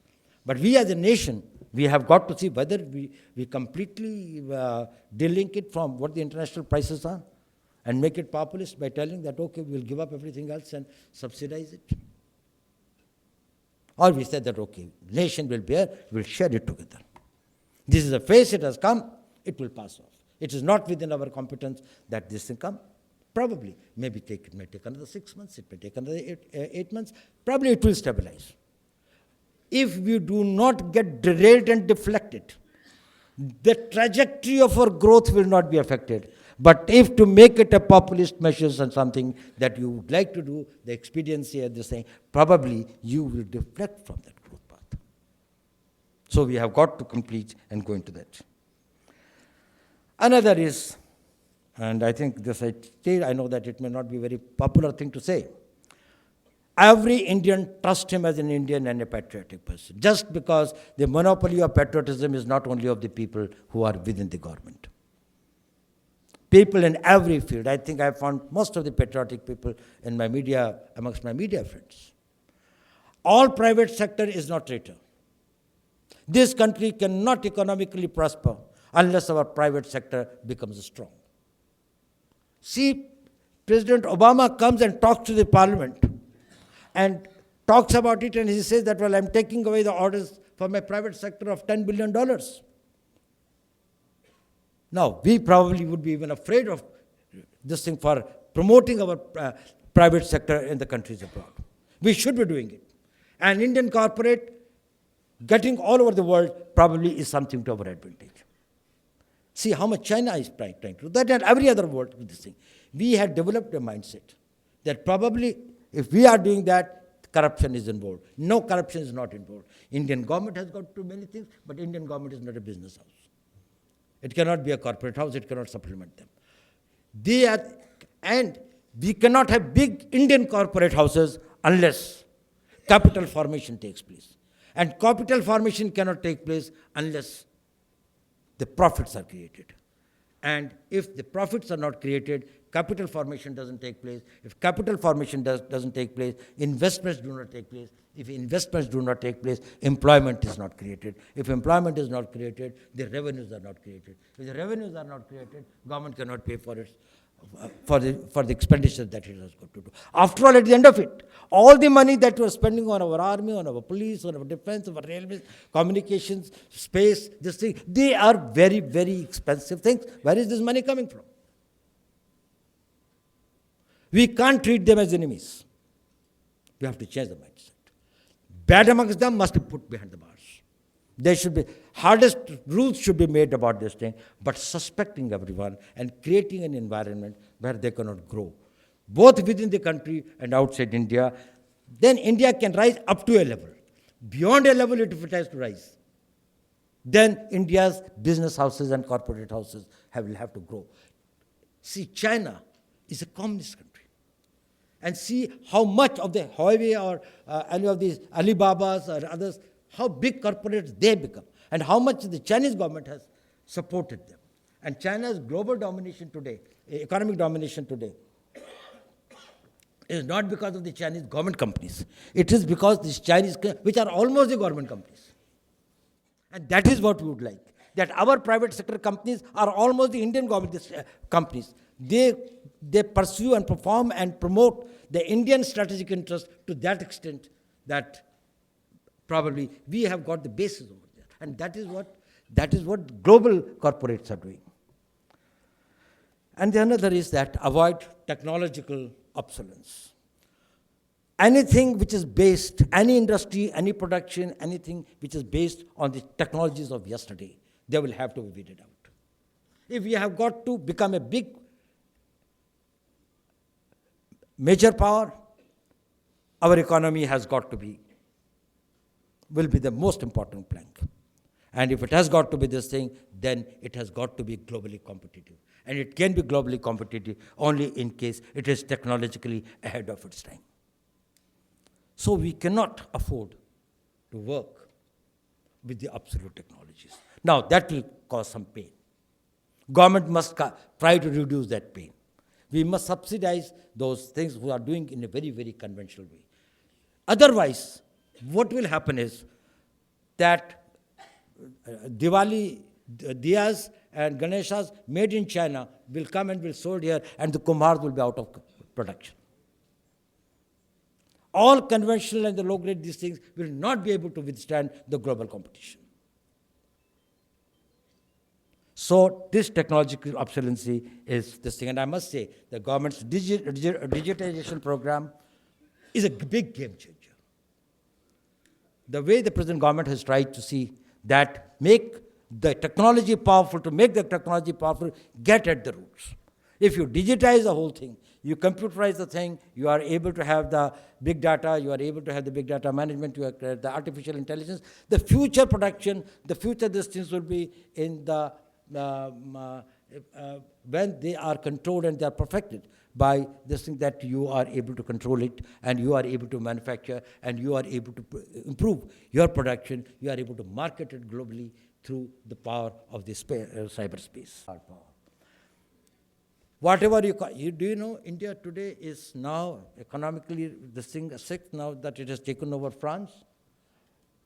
But we as a nation, we have got to see whether we completely delink it from what the international prices are and make it populist by telling that, okay, we'll give up everything else and subsidize it. Or we said that, okay, nation will bear, we'll share it together. This is a phase, it has come, it will pass off. It is not within our competence that this thing come. Probably, it may take another 6 months, it may take another 8 months. Probably it will stabilize. If we do not get derailed and deflected, the trajectory of our growth will not be affected. But if to make it a populist measures and something that you would like to do, the expediency of this thing, probably you will deflect from that growth path. So we have got to complete and go into that. Another is, and I think this I know that it may not be a very popular thing to say, every Indian trusts him as an Indian and a patriotic person, just because the monopoly of patriotism is not only of the people who are within the government. People in every field. I think I found most of the patriotic people in my media, amongst my media friends. All private sector is not traitor. This country cannot economically prosper unless our private sector becomes strong. See, President Obama comes and talks to the parliament and talks about it, and he says that, well, I'm taking away the orders for my private sector of $10 billion. Now, we probably would be even afraid of this thing for promoting our private sector in the countries abroad. We should be doing it. And Indian corporate getting all over the world probably is something to our advantage. See how much China is trying to do that, and every other world with this thing. We had developed a mindset that probably if we are doing that, corruption is involved. No, corruption is not involved. Indian government has got too many things, but Indian government is not a business house. It cannot be a corporate house, it cannot supplement them. And we cannot have big Indian corporate houses unless capital formation takes place. And capital formation cannot take place unless the profits are created. And if the profits are not created, capital formation doesn't take place. If capital formation doesn't take place, investments do not take place. If investments do not take place, employment is not created. If employment is not created, the revenues are not created. If the revenues are not created, government cannot pay for it, for the expenditure that it has got to do. After all, at the end of it, all the money that we are spending on our army, on our police, on our defense, on our railways, communications, space, this thing, they are very, very expensive things. Where is this money coming from? We can't treat them as enemies. We have to change the mindset. Bad amongst them must be put behind the bars. There should be, hardest rules should be made about this thing, but suspecting everyone and creating an environment where they cannot grow, both within the country and outside India. Then India can rise up to a level. Beyond a level, if it has to rise, then India's business houses and corporate houses will have to grow. See, China is a communist country. And see how much of the Huawei or any of these Alibabas or others, how big corporates they become, and how much the Chinese government has supported them. And China's global domination today, economic domination today, is not because of the Chinese government companies. It is because these Chinese, which are almost the government companies. And that is what we would like, that our private sector companies are almost the Indian government companies. They pursue and perform and promote the Indian strategic interest to that extent that probably we have got the basis over there. And that is what global corporates are doing. And the another is that avoid technological obsolescence. Anything which is based, any industry, any production, anything which is based on the technologies of yesterday, they will have to be weeded out. If we have got to become a big major power, our economy has got to be will be the most important plank. And if it has got to be this thing, then it has got to be globally competitive. And it can be globally competitive only in case it is technologically ahead of its time. So we cannot afford to work with the absolute technologies. Now, that will cause some pain. Government must try to reduce that pain. We must subsidize those things who are doing in a very, very conventional way. Otherwise, what will happen is that Diwali, Diyas and Ganeshas made in China will come and will sold here, and the Kumhars will be out of production. All conventional and the low-grade these things will not be able to withstand the global competition. So this technological obsolescence is this thing. And I must say, the government's digitization program is a big game changer. The way the present government has tried to see that make the technology powerful, to make the technology powerful, get at the roots. If you digitize the whole thing, you computerize the thing, you are able to have the big data, you are able to have the big data management, you have the artificial intelligence. The future production, the future these things will be in the when they are controlled and they are perfected by this thing, that you are able to control it and you are able to manufacture and you are able to improve your production, you are able to market it globally through the power of the cyberspace. Whatever do you know, India today is now economically this thing sixth now that it has taken over France.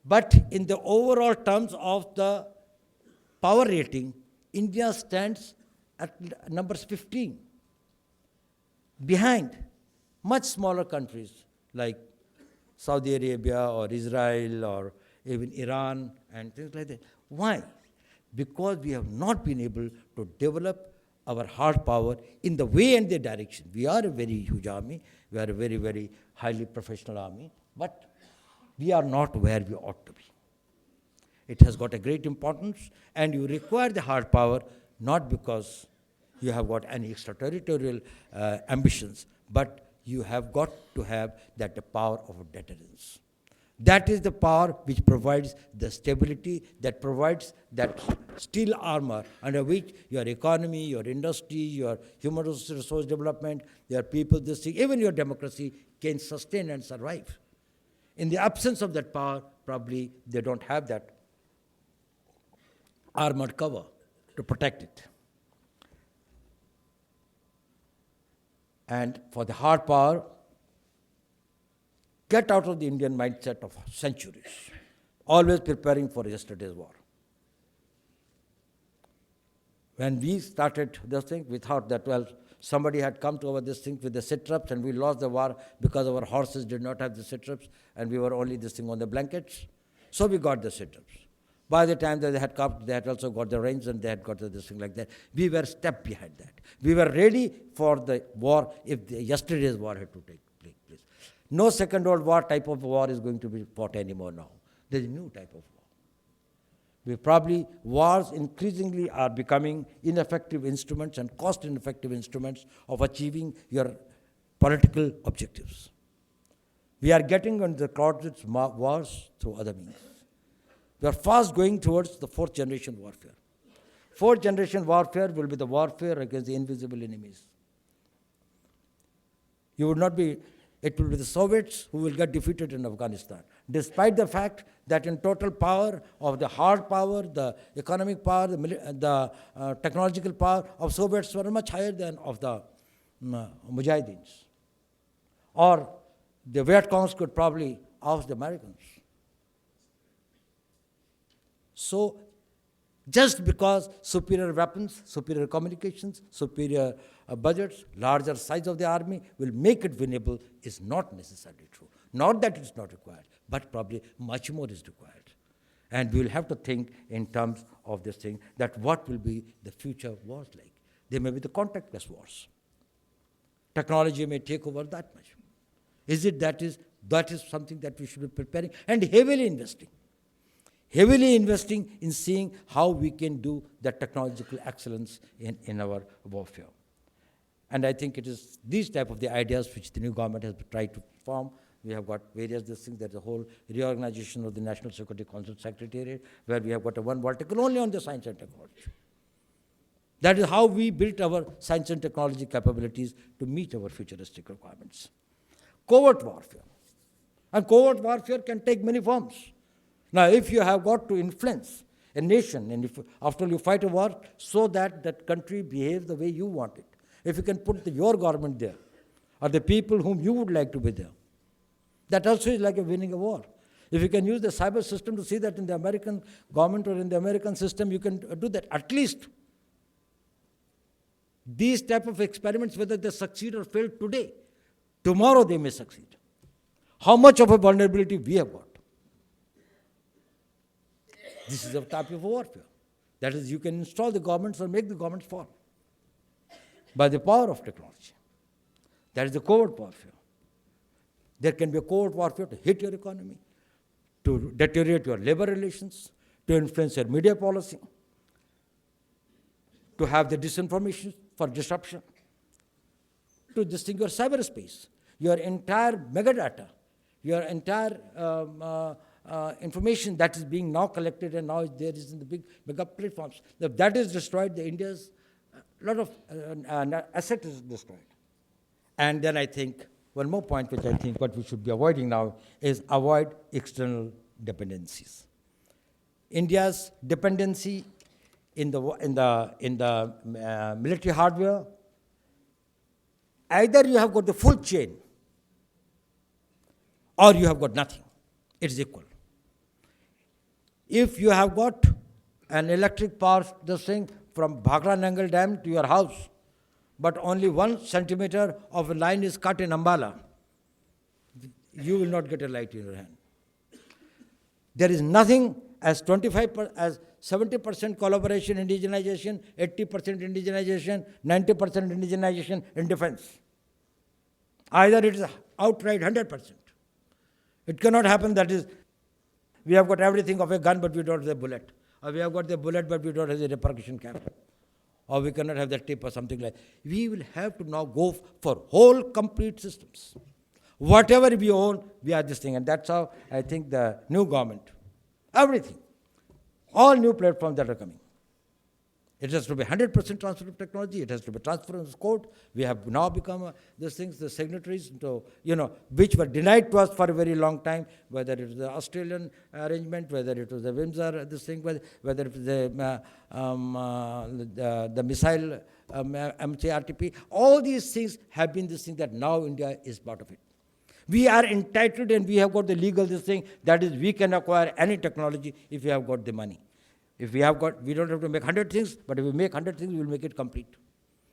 But in the overall terms of the power rating, India stands at numbers 15, behind much smaller countries like Saudi Arabia or Israel or even Iran and things like that. Why? Because we have not been able to develop our hard power in the way and the direction. We are a very huge army. We are a very, very highly professional army. But we are not where we ought to be. It has got a great importance, and you require the hard power not because you have got any extraterritorial ambitions, but you have got to have that the power of deterrence. That is the power which provides the stability, that provides that steel armor under which your economy, your industry, your human resource development, your people, this thing, even your democracy can sustain and survive. In the absence of that power, probably they don't have that armored cover to protect it. And for the hard power, get out of the Indian mindset of centuries, always preparing for yesterday's war. When we started this thing, we thought that, well, somebody had come to our this thing with the satraps and we lost the war because our horses did not have the satraps and we were only this thing on the blankets. So we got the satraps. By the time that they had come, they had also got the reins and they had got this thing like that. We were a step behind that. We were ready for the war if yesterday's war had to take place. No Second World War type of war is going to be fought anymore now. There's a new type of war. Wars increasingly are becoming ineffective instruments and cost-ineffective instruments of achieving your political objectives. We are getting into the closets wars through other means. We are fast going towards the fourth generation warfare. Fourth generation warfare will be the warfare against the invisible enemies. It will be the Soviets who will get defeated in Afghanistan, despite the fact that in total power of the hard power, the economic power, the technological power of Soviets were much higher than of the Mujahideens. Or the Viet Congs could probably oust the Americans. So, just because superior weapons, superior communications, superior budgets, larger size of the army will make it winnable is not necessarily true. Not that it's not required, but probably much more is required. And we will have to think in terms of this thing, that what will be the future wars like. They may be the contactless wars. Technology may take over that much. Is it that is something that we should be preparing and heavily investing in seeing how we can do that technological excellence in our warfare. And I think it is these type of the ideas which the new government has tried to form, We have got various these things. There's a whole reorganization of the National Security Council Secretariat, where we have got a one vertical only on the science and technology. That is how we built our science and technology capabilities to meet our futuristic requirements. Covert warfare. And covert warfare can take many forms. Now, if you have got to influence a nation, and if after you fight a war, so that that country behaves the way you want it, if you can put your government there, or the people whom you would like to be there, that also is like a winning a war. If you can use the cyber system to see that in the American government or in the American system, you can do that. At least these type of experiments, whether they succeed or fail today, tomorrow they may succeed. How much of a vulnerability we have got? This is a type of warfare. That is, you can install the governments or make the governments fall by the power of technology. That is the covert warfare. There can be a covert warfare to hit your economy, to deteriorate your labor relations, to influence your media policy, to have the disinformation for disruption, to distinguish your cyberspace, your entire megadata, your entire information that is being now collected and now there is in the big mega platforms. If that is destroyed, the India's lot of asset is destroyed. And then I think one more point which I think what we should be avoiding now is avoid external dependencies. India's dependency in the military hardware, either you have got the full chain or you have got nothing. It is equal. If you have got an electric power this thing from Bagram Dam to your house, but only 1 centimeter of a line is cut in Ambala, you will not get a light in your hand. There is nothing as 70% collaboration, indigenization, 80% indigenization, 90% indigenization in defense. Either it is outright 100%. It cannot happen that is, we have got everything of a gun but we don't have the bullet. Or we have got the bullet but we don't have the percussion cap. Or we cannot have the tip or something like that. We will have to now go for whole complete systems. Whatever we own, we are this thing. And that's how I think the new government, everything, all new platforms that are coming. It has to be 100% transfer of technology. It has to be transfer of code. We have now become these things, the signatories, to, which were denied to us for a very long time, whether it was the Australian arrangement, whether it was the Windsor, this thing, whether it was the missile MCRTP. All these things have been this thing that now India is part of it. We are entitled and we have got the legal this thing, that is we can acquire any technology if we have got the money. If we have got, we don't have to make 100 things, but if we make 100 things, we will make it complete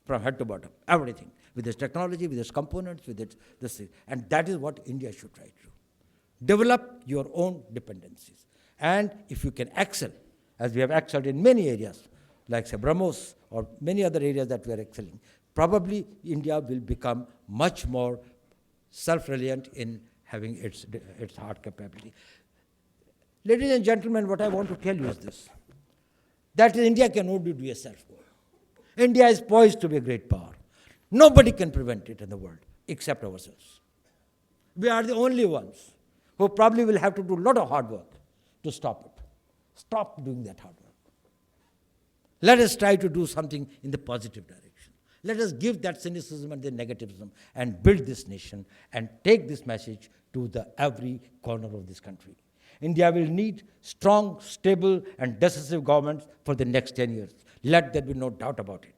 from head to bottom, everything, with its technology, with its components, with its this thing. And that is what India should try to do. Develop your own dependencies. And if you can excel, as we have excelled in many areas, like say BrahMos or many other areas that we are excelling, probably India will become much more self-reliant in having its hard capability. Ladies and gentlemen, what I want to tell you is this. That India can only do a self-goal. India is poised to be a great power. Nobody can prevent it in the world except ourselves. We are the only ones who probably will have to do a lot of hard work to stop it. Stop doing that hard work. Let us try to do something in the positive direction. Let us give that cynicism and the negativism and build this nation and take this message to the every corner of this country. India will need strong, stable, and decisive governments for the next 10 years. Let there be no doubt about it.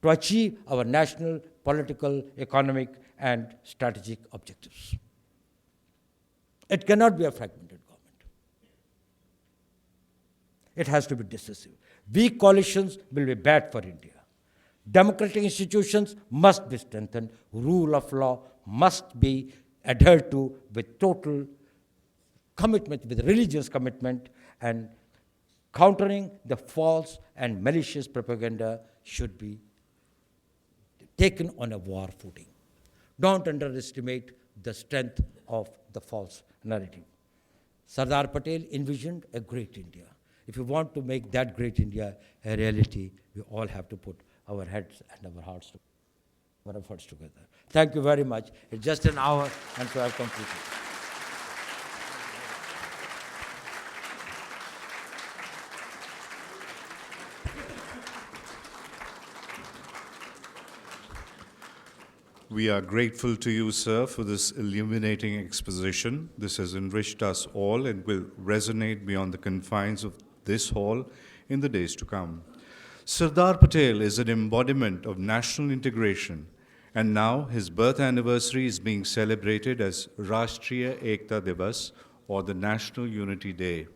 To achieve our national, political, economic, and strategic objectives. It cannot be a fragmented government. It has to be decisive. Weak coalitions will be bad for India. Democratic institutions must be strengthened. Rule of law must be adhered to with total commitment, with religious commitment, and countering the false and malicious propaganda should be taken on a war footing. Don't underestimate the strength of the false narrative. Sardar Patel envisioned a great India. If we want to make that great India a reality, we all have to put our heads and our hearts together. our efforts together. Thank you very much. It's just an hour, and so I've completed. We are grateful to you, sir, for this illuminating exposition. This has enriched us all and will resonate beyond the confines of this hall in the days to come. Sardar Patel is an embodiment of national integration, and now his birth anniversary is being celebrated as Rashtriya Ekta Divas, or the National Unity Day.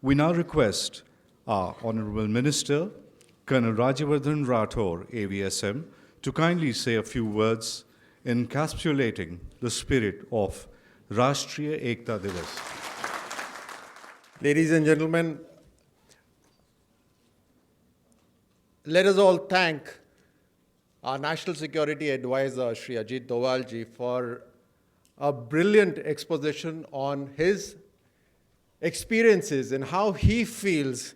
We now request our Honorable Minister, Colonel Rajyavardhan Rathore, AVSM, to kindly say a few words encapsulating the spirit of Rashtriya Ekta Divas. Ladies and gentlemen, let us all thank our National Security Advisor, Shri Ajit Doval ji, for a brilliant exposition on his experiences and how he feels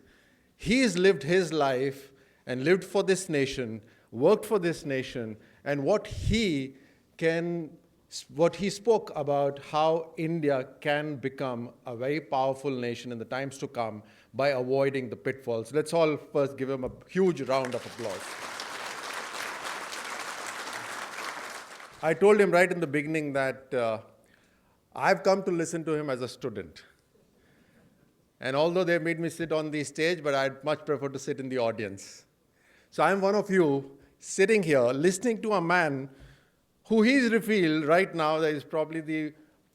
he's lived his life and lived for this nation, worked for this nation, and what he spoke about how India can become a very powerful nation in the times to come by avoiding the pitfalls. Let's all first give him a huge round of applause. I told him right in the beginning that I've come to listen to him as a student. And although they made me sit on the stage, but I'd much prefer to sit in the audience. So I'm one of you sitting here listening to a man who he's revealed right now that is probably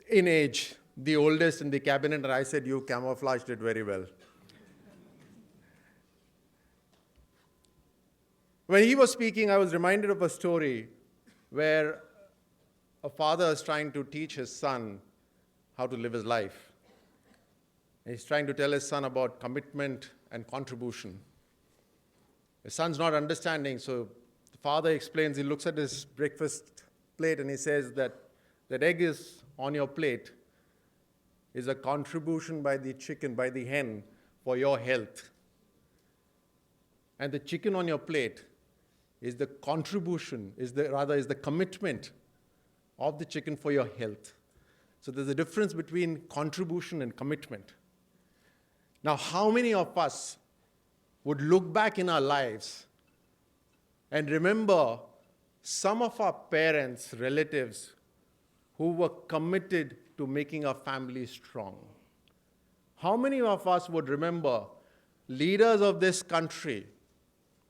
in age, the oldest in the cabinet, and I said, you camouflaged it very well. When he was speaking, I was reminded of a story where a father is trying to teach his son how to live his life. He's trying to tell his son about commitment and contribution. His son's not understanding, so the father explains, he looks at his breakfast plate and he says that egg is on your plate is a contribution by the chicken, by the hen, for your health. And the chicken on your plate is the contribution, is the commitment of the chicken for your health. So there's a difference between contribution and commitment. Now, how many of us would look back in our lives and remember some of our parents, relatives, who were committed to making our family strong? How many of us would remember leaders of this country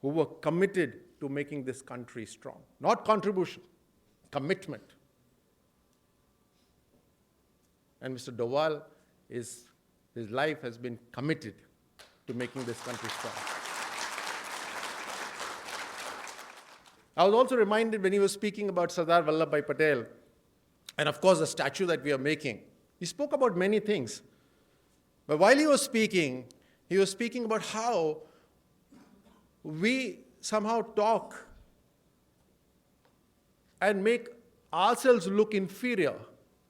who were committed to making this country strong? Not contribution, commitment. And Mr. Doval, his life has been committed to making this country strong. I was also reminded when he was speaking about Sardar Vallabhbhai Patel, and of course the statue that we are making. He spoke about many things. But while he was speaking about how we somehow talk and make ourselves look inferior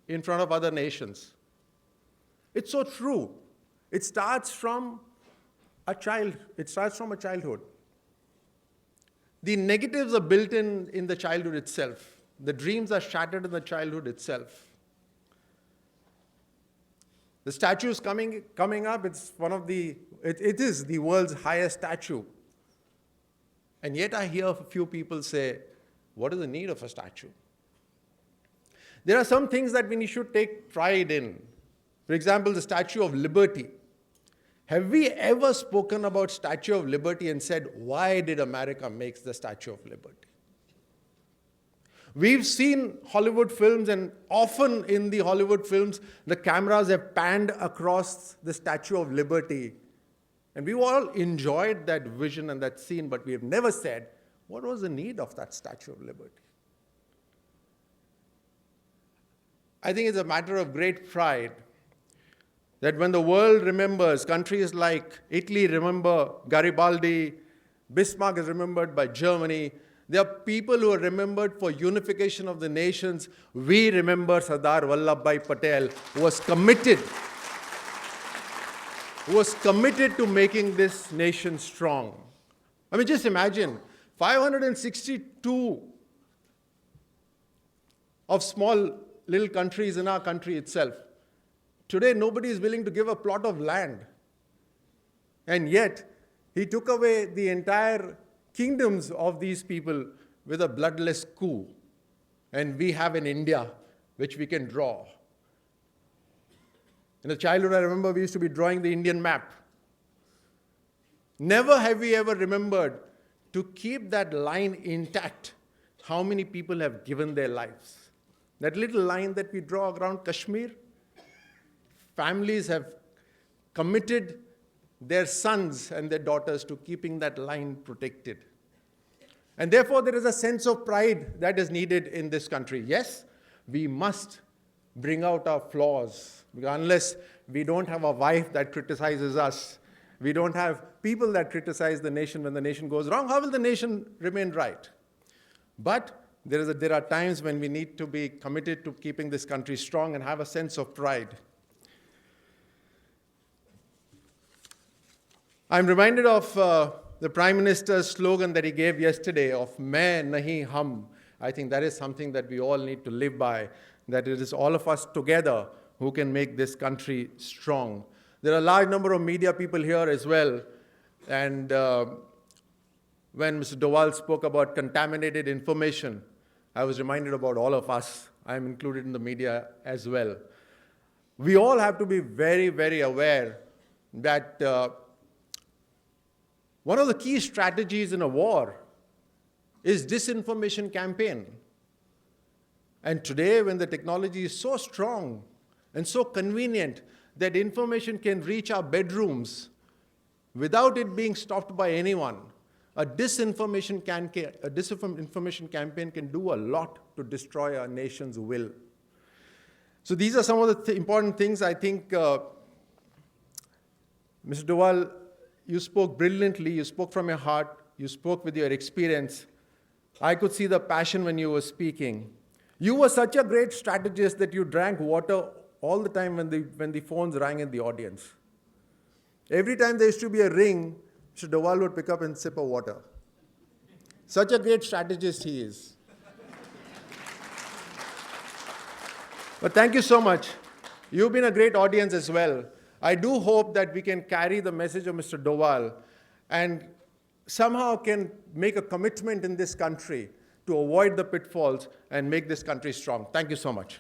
in front of other nations. It's so true. It starts from a childhood. The negatives are built in the childhood itself. The dreams are shattered in the childhood itself. The statue is coming up. It is the world's highest statue. And yet I hear a few people say, what is the need of a statue? There are some things that we should take pride in. For example, the Statue of Liberty. Have we ever spoken about Statue of Liberty and said, why did America make the Statue of Liberty? We've seen Hollywood films, and often in the Hollywood films, the cameras have panned across the Statue of Liberty. And we've all enjoyed that vision and that scene, but we have never said, what was the need of that Statue of Liberty? I think it's a matter of great pride that when the world remembers, countries like Italy remember Garibaldi, Bismarck is remembered by Germany. There are people who are remembered for unification of the nations. We remember Sardar Vallabhbhai Patel, who was committed to making this nation strong. I mean, just imagine, 562 of small little countries in our country itself. Today, nobody is willing to give a plot of land. And yet, he took away the entire kingdoms of these people with a bloodless coup. And we have an India which we can draw. In the childhood, I remember we used to be drawing the Indian map. Never have we ever remembered to keep that line intact, how many people have given their lives. That little line that we draw around Kashmir, families have committed their sons and their daughters to keeping that line protected. And therefore, there is a sense of pride that is needed in this country. Yes, we must bring out our flaws. Unless we don't have a wife that criticizes us, we don't have people that criticize the nation when the nation goes wrong, how will the nation remain right? But there are times when we need to be committed to keeping this country strong and have a sense of pride. I'm reminded of the Prime Minister's slogan that he gave yesterday of "Main nahi hum." I think that is something that we all need to live by, that it is all of us together who can make this country strong. There are a large number of media people here as well. And when Mr. Doval spoke about contaminated information, I was reminded about all of us. I'm included in the media as well. We all have to be very, very aware that one of the key strategies in a war is disinformation campaign. And today, when the technology is so strong and so convenient that information can reach our bedrooms without it being stopped by anyone, a disinformation campaign can do a lot to destroy our nation's will. So these are some of the important things. I think, Mr. Doval, you spoke brilliantly, you spoke from your heart, you spoke with your experience. I could see the passion when you were speaking. You were such a great strategist that you drank water all the time when the phones rang in the audience. Every time there used to be a ring, Mr. Doval would pick up and sip of water. Such a great strategist he is. But thank you so much. You've been a great audience as well. I do hope that we can carry the message of Mr. Doval and somehow can make a commitment in this country to avoid the pitfalls and make this country strong. Thank you so much.